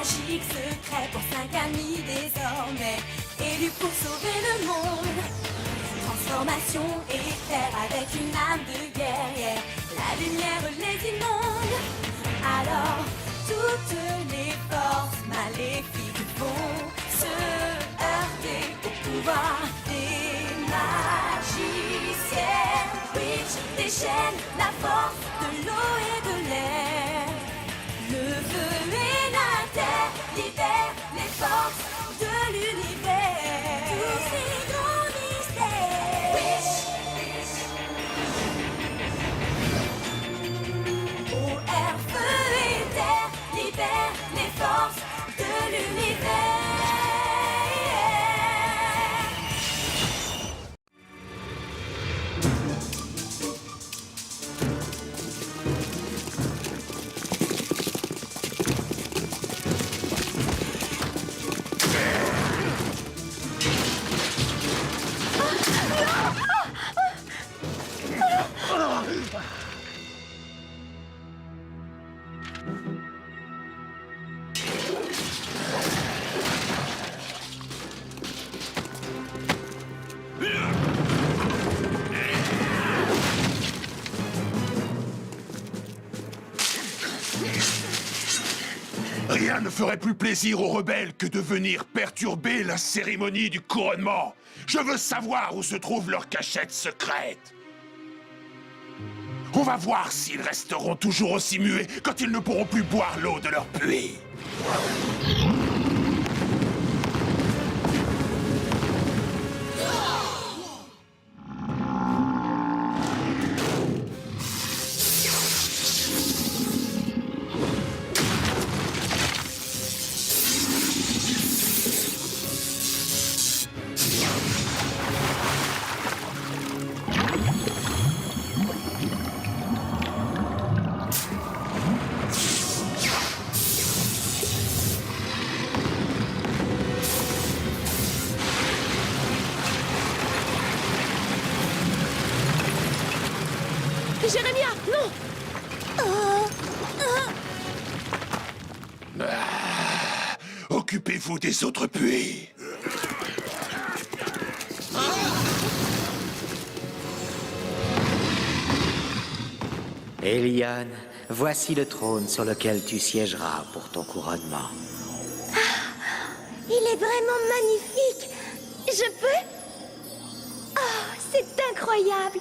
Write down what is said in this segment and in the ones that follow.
magique secret pour 5 amis désormais, élus pour sauver le monde. Transformation éclair avec une âme de guerrière, la lumière les inonde. Alors toutes les forces maléfiques vont se heurter au pouvoir des magiciens. Witch déchaîne la force de l'eau et de l'air. Le feu et la terre libèrent les forces de l'univers. Tous ces grands mystères. Eau, air, feu et terre libèrent les forces de l'univers. Rien ne ferait plus plaisir aux rebelles que de venir perturber la cérémonie du couronnement. Je veux savoir où se trouve leur cachette secrète. On va voir s'ils resteront toujours aussi muets quand ils ne pourront plus boire l'eau de leur puits. Jérémia, non! Occupez-vous des autres puits. Elion, voici le trône sur lequel tu siégeras pour ton couronnement. Il est vraiment magnifique! Je peux? Oh, c'est incroyable!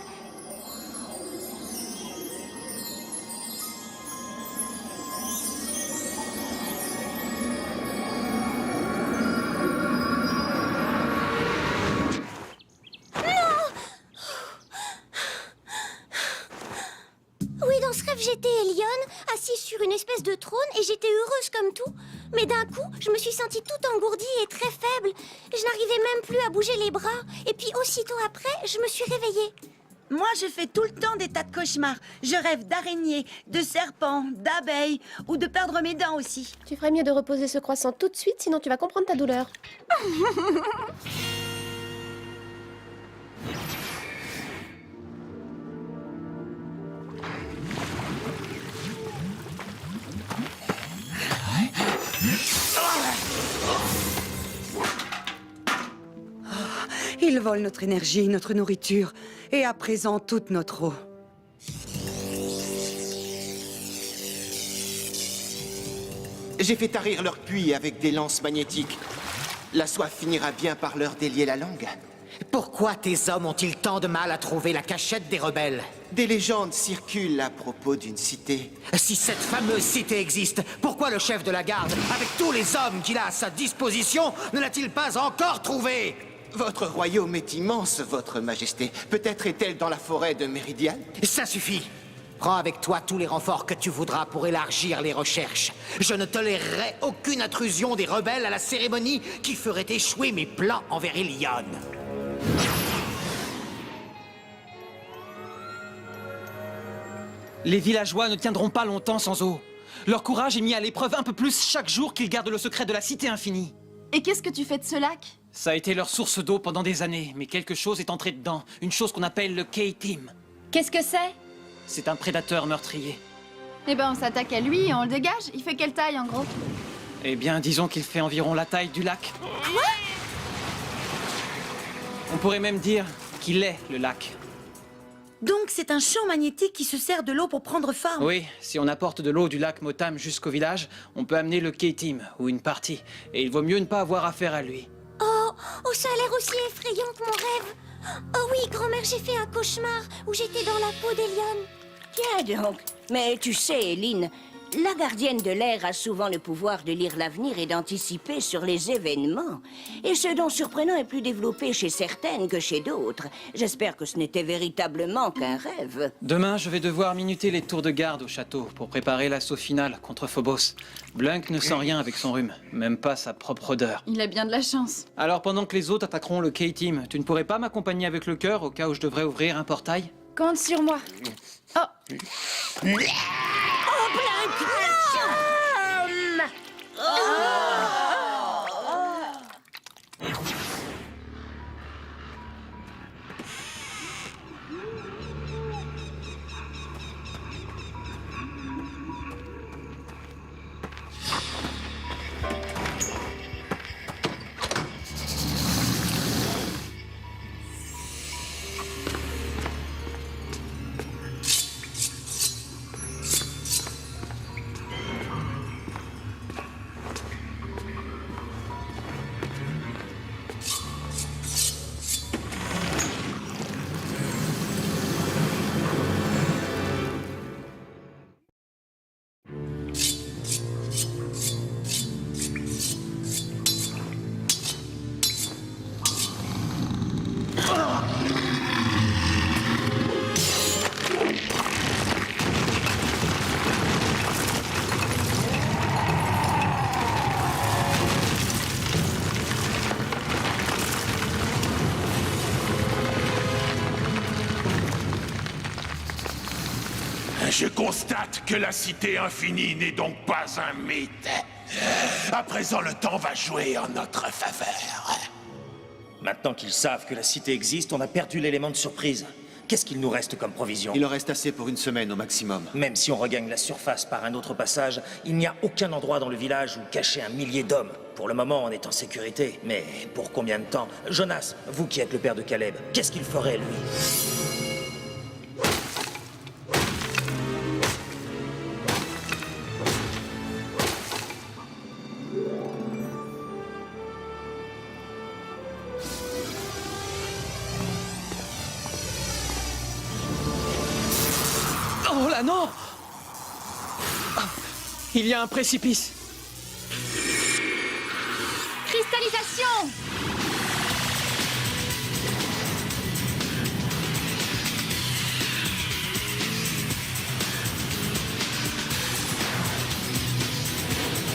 J'étais Elion, assise sur une espèce de trône, et j'étais heureuse comme tout. Mais d'un coup, je me suis sentie toute engourdie et très faible. Je n'arrivais même plus à bouger les bras. Et puis aussitôt après, je me suis réveillée. Moi, je fais tout le temps des tas de cauchemars. Je rêve d'araignées, de serpents, d'abeilles, ou de perdre mes dents aussi. Tu ferais mieux de reposer ce croissant tout de suite, sinon tu vas comprendre ta douleur. Ils volent notre énergie, notre nourriture, et à présent toute notre eau. J'ai fait tarir leur puits avec des lances magnétiques. La soif finira bien par leur délier la langue. Pourquoi tes hommes ont-ils tant de mal à trouver la cachette des rebelles? Des légendes circulent à propos d'une cité. Si cette fameuse cité existe, pourquoi le chef de la garde, avec tous les hommes qu'il a à sa disposition, ne l'a-t-il pas encore trouvée? Votre royaume est immense, votre majesté. Peut-être est-elle dans la forêt de Méridian? Ça suffit. Prends avec toi tous les renforts que tu voudras pour élargir les recherches. Je ne tolérerai aucune intrusion des rebelles à la cérémonie qui ferait échouer mes plans envers Elion. Les villageois ne tiendront pas longtemps sans eau. Leur courage est mis à l'épreuve un peu plus chaque jour qu'ils gardent le secret de la cité infinie. Et qu'est-ce que tu fais de ce lac? Ça a été leur source d'eau pendant des années, mais quelque chose est entré dedans. Une chose qu'on appelle le K-Team. Qu'est-ce que c'est? C'est un prédateur meurtrier. Eh ben on s'attaque à lui et on le dégage. Il fait quelle taille en gros? Eh bien, disons qu'il fait environ la taille du lac. On pourrait même dire qu'il est le lac. Donc c'est un champ magnétique qui se sert de l'eau pour prendre forme. Oui, si on apporte de l'eau du lac Motam jusqu'au village, on peut amener le K-Team, ou une partie. Et il vaut mieux ne pas avoir affaire à lui. Oh, ça a l'air aussi effrayant que mon rêve. Oh oui, grand-mère, j'ai fait un cauchemar où j'étais dans la peau des lionnes. Tiens donc. Mais tu sais, Eline, la gardienne de l'air a souvent le pouvoir de lire l'avenir et d'anticiper sur les événements. Et ce don surprenant est plus développé chez certaines que chez d'autres. J'espère que ce n'était véritablement qu'un rêve. Demain, je vais devoir minuter les tours de garde au château pour préparer l'assaut final contre Phobos. Blunk ne sent rien avec son rhume, même pas sa propre odeur. Il a bien de la chance. Alors pendant que les autres attaqueront le K-Team, tu ne pourrais pas m'accompagner avec le cœur au cas où je devrais ouvrir un portail? Compte sur moi. Oh, Je constate que la cité infinie n'est donc pas un mythe. À présent, le temps va jouer en notre faveur. Maintenant qu'ils savent que la cité existe, on a perdu l'élément de surprise. Qu'est-ce qu'il nous reste comme provision? Il en reste assez pour une semaine au maximum. Même si on regagne la surface par un autre passage, il n'y a aucun endroit dans le village où cacher 1 millier d'hommes. Pour le moment, on est en sécurité. Mais pour combien de temps? Jonas, vous qui êtes le père de Caleb, qu'est-ce qu'il ferait, lui? Oh là non! Ah, il y a un précipice. cristallisation!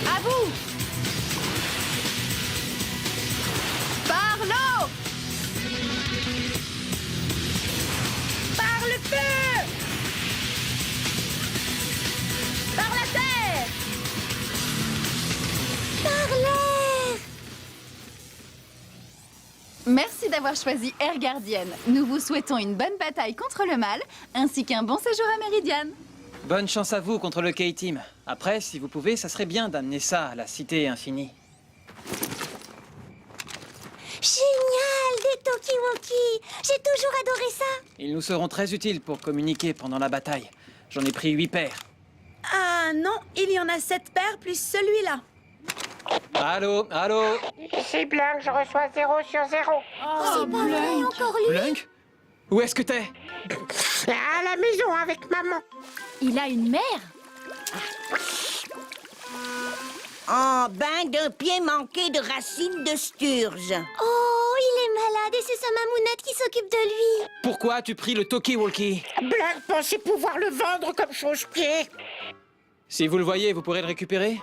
À vous! Par l'eau! Par le feu! Par la terre! Par l'air! Merci d'avoir choisi Air Gardienne. Nous vous souhaitons une bonne bataille contre le mal, ainsi qu'un bon séjour à Méridiane. Bonne chance à vous contre le K-Team. Après, si vous pouvez, ça serait bien d'amener ça à la cité infinie. Génial, des talkie-walkie! J'ai toujours adoré ça! Ils nous seront très utiles pour communiquer pendant la bataille. J'en ai pris 8 paires. Ah non, il y en a 7 paires plus celui-là. Allô, allô? C'est pas vrai, encore lui! Blunk? Où est-ce que t'es? Il a une mère? En bain d'un pied manqué de racines de sturge. Oh, il est malade et c'est sa mamounette qui s'occupe de lui! Pourquoi as-tu pris le talkie-walkie? Blunk pensait pouvoir le vendre comme chausse-pied. Si vous le voyez, vous pourrez le récupérer?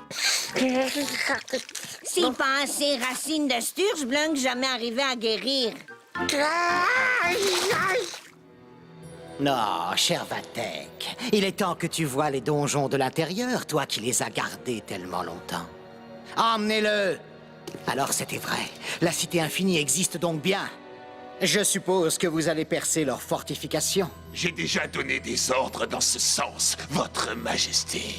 Si pas assez racines de sturge, Blunk jamais arrivé à guérir. Non, cher Vatek, il est temps que tu vois les donjons de l'intérieur, toi qui les as gardés tellement longtemps. Emmenez-le! Alors c'était vrai, la cité infinie existe donc bien. Je suppose que vous allez percer leurs fortifications. J'ai déjà donné des ordres dans ce sens, Votre Majesté.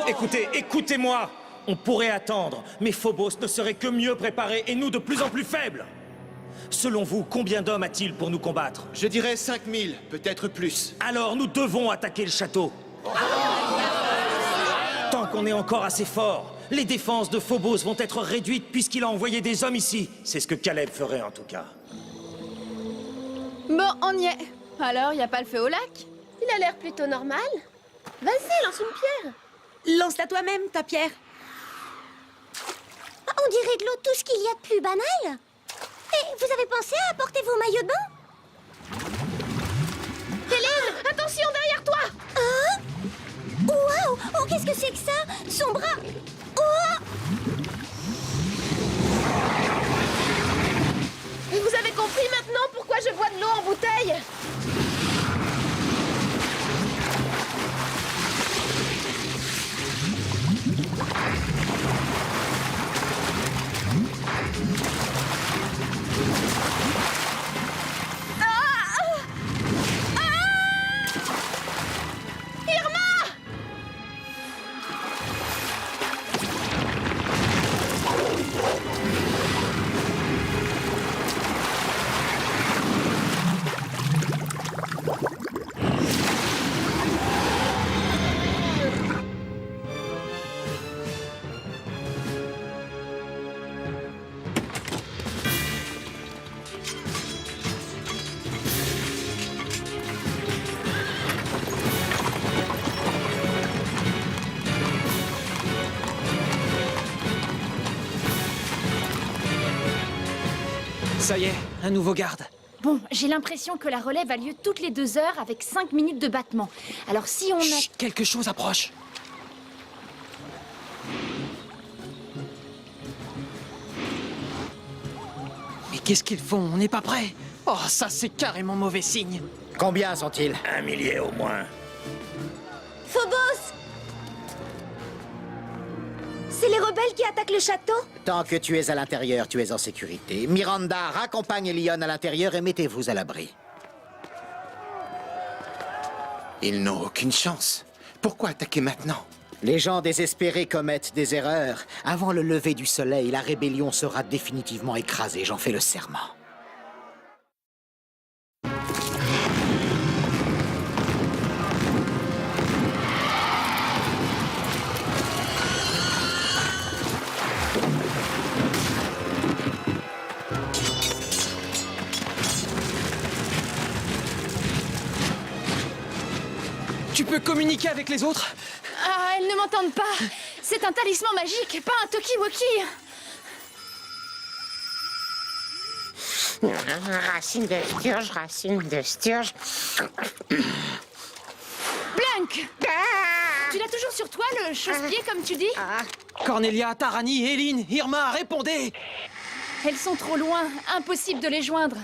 Écoutez, écoutez-moi. On pourrait attendre, mais Phobos ne serait que mieux préparé et nous de plus en plus faibles. Selon vous, combien d'hommes a-t-il pour nous combattre? Je dirais 5000, peut-être plus. Alors nous devons attaquer le château. Tant qu'on est encore assez fort, les défenses de Phobos vont être réduites puisqu'il a envoyé des hommes ici. C'est ce que Caleb ferait en tout cas. Bon, on y est. Alors, y a pas le feu au lac? Il a l'air plutôt normal. Vas-y, lance une pierre. Lance-la toi-même, ta pierre. On dirait de l'eau tout ce qu'il y a de plus banal. Et vous avez pensé à apporter vos maillots de bain? Hélène, attention derrière toi! Hein? Waouh! Oh, qu'est-ce que c'est que ça? Son bras! Oh! Vous avez compris maintenant pourquoi je bois de l'eau en bouteille? Ça y est, un nouveau garde. Bon, j'ai l'impression que la relève a lieu toutes les 2 heures avec 5 minutes de battement. Alors si on a... Chut, quelque chose approche. Mais qu'est-ce qu'ils font? On n'est pas prêts. Oh, ça c'est carrément mauvais signe. Combien sont-ils? 1 millier au moins. Phobos! C'est les rebelles qui attaquent le château? Tant que tu es à l'intérieur, tu es en sécurité. Miranda, raccompagne Leon à l'intérieur et mettez-vous à l'abri. Ils n'ont aucune chance. Pourquoi attaquer maintenant? Les gens désespérés commettent des erreurs. Avant le lever du soleil, la rébellion sera définitivement écrasée, j'en fais le serment. Tu peux communiquer avec les autres? Ah, elles ne m'entendent pas. C'est un talisman magique, pas un talkie-walkie. Racine de sturge, racine de sturge. Blunk! Tu l'as toujours sur toi, le chausse-pied, comme tu dis? Cornelia, Tarani, Eileen, Irma, répondez! Elles sont trop loin, impossible de les joindre.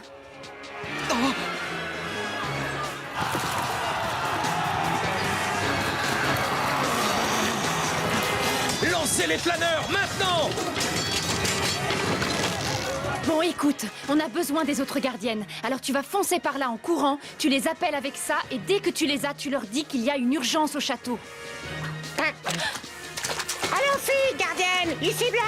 Lancez les planeurs, maintenant! Bon, écoute, on a besoin des autres gardiennes. Alors tu vas foncer par là en courant, tu les appelles avec ça, et dès que tu les as, tu leur dis qu'il y a une urgence au château. Allons, filles, gardienne, ici Blanc.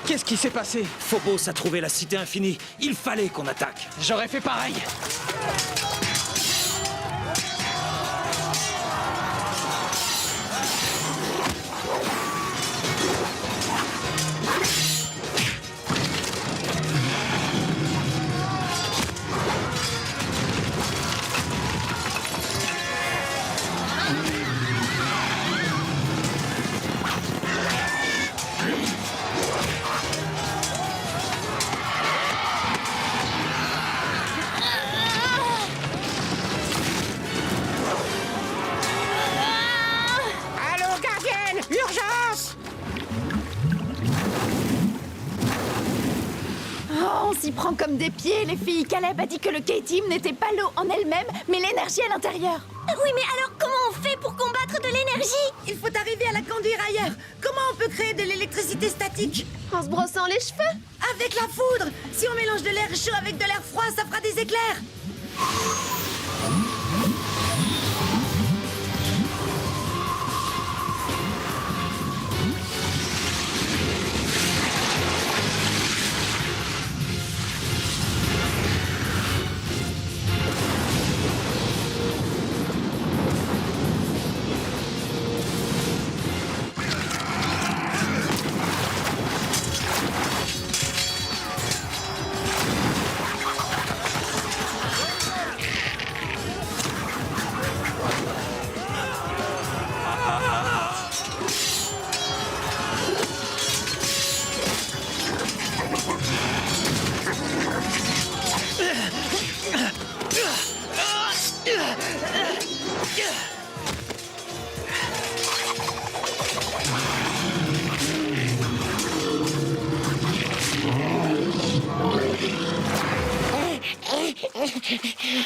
Qu'est-ce qui s'est passé? Phobos a trouvé la cité infinie. Il fallait qu'on attaque. J'aurais fait pareil. s'y prend comme des pieds, les filles. Caleb a dit que le K-Team n'était pas l'eau en elle-même, mais l'énergie à l'intérieur. Oui, mais alors comment on fait pour combattre de l'énergie? Il faut arriver à la conduire ailleurs. Comment on peut créer de l'électricité statique? En se brossant les cheveux? Avec la foudre. Si on mélange de l'air chaud avec de l'air froid, ça fera des éclairs.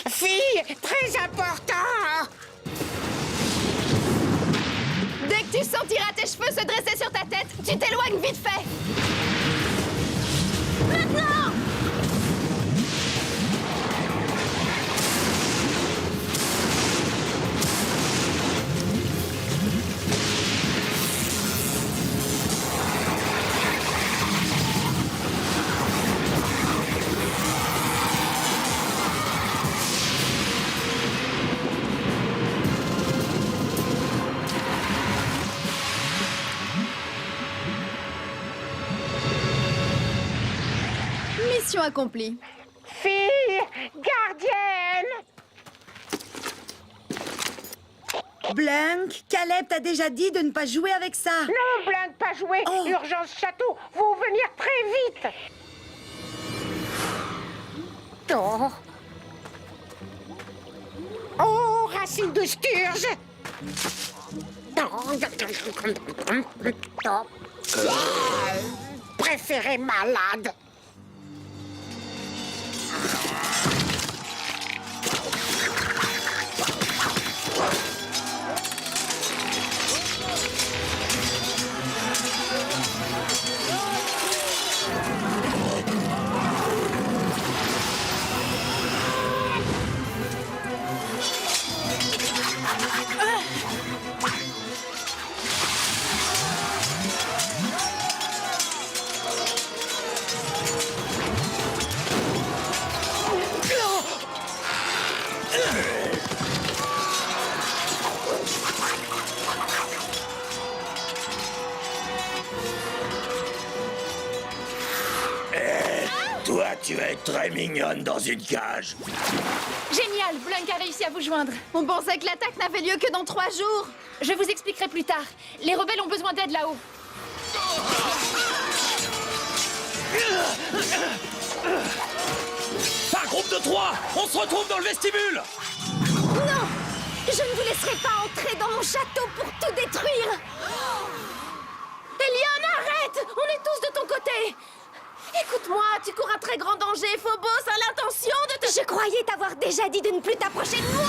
Fille, très important. Dès que tu sentiras tes cheveux se dresser sur ta tête, tu t'éloignes vite fait. Maintenant! Mission accomplie. Fille, gardienne. Blunk, Caleb t'a déjà dit de ne pas jouer avec ça. Non, Blunk, pas jouer. Oh. Urgence château, vous venir très vite. Oh. Oh, racine de Sturge. Préféré malade. Toi, tu es très mignonne dans une cage. Génial, Blunk a réussi à vous joindre. On pensait que l'attaque n'avait lieu que dans 3 jours. Je vous expliquerai plus tard. Les rebelles ont besoin d'aide là-haut. Par groupe de 3, on se retrouve dans le vestibule. Non! Je ne vous laisserai pas entrer dans mon château pour tout détruire! Elion, arrête! On est tous de ton côté! Écoute-moi, tu cours un très grand danger. Phobos a l'intention de te... Je croyais t'avoir déjà dit de ne plus t'approcher de moi!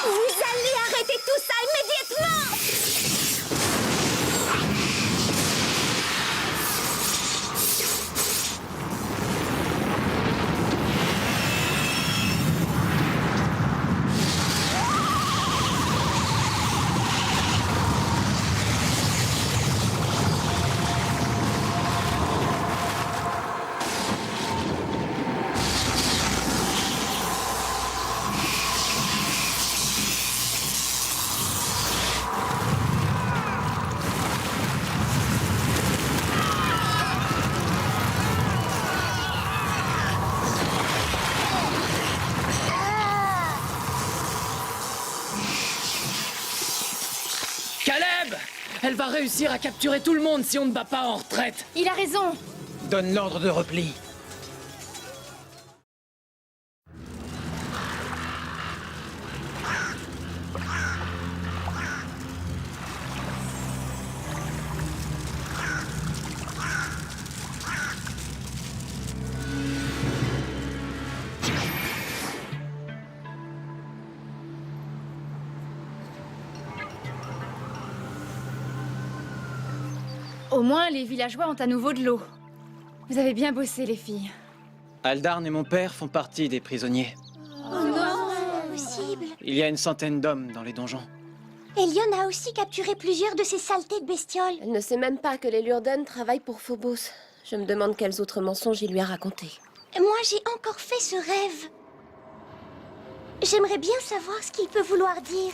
Vous allez arrêter tout ça immédiatement! Caleb! Elle va réussir à capturer tout le monde si on ne bat pas en retraite. Il a raison. Donne l'ordre de repli. Au moins, les villageois ont à nouveau de l'eau. Vous avez bien bossé, les filles. Aldarn et mon père font partie des prisonniers. Oh non, c'est impossible. Il y a une centaine d'hommes dans les donjons. Elion a aussi capturé plusieurs de ces saletés de bestioles. Elle ne sait même pas que les Lurden travaillent pour Phobos. Je me demande quels autres mensonges il lui a racontés. Moi, j'ai encore fait ce rêve. J'aimerais bien savoir ce qu'il peut vouloir dire.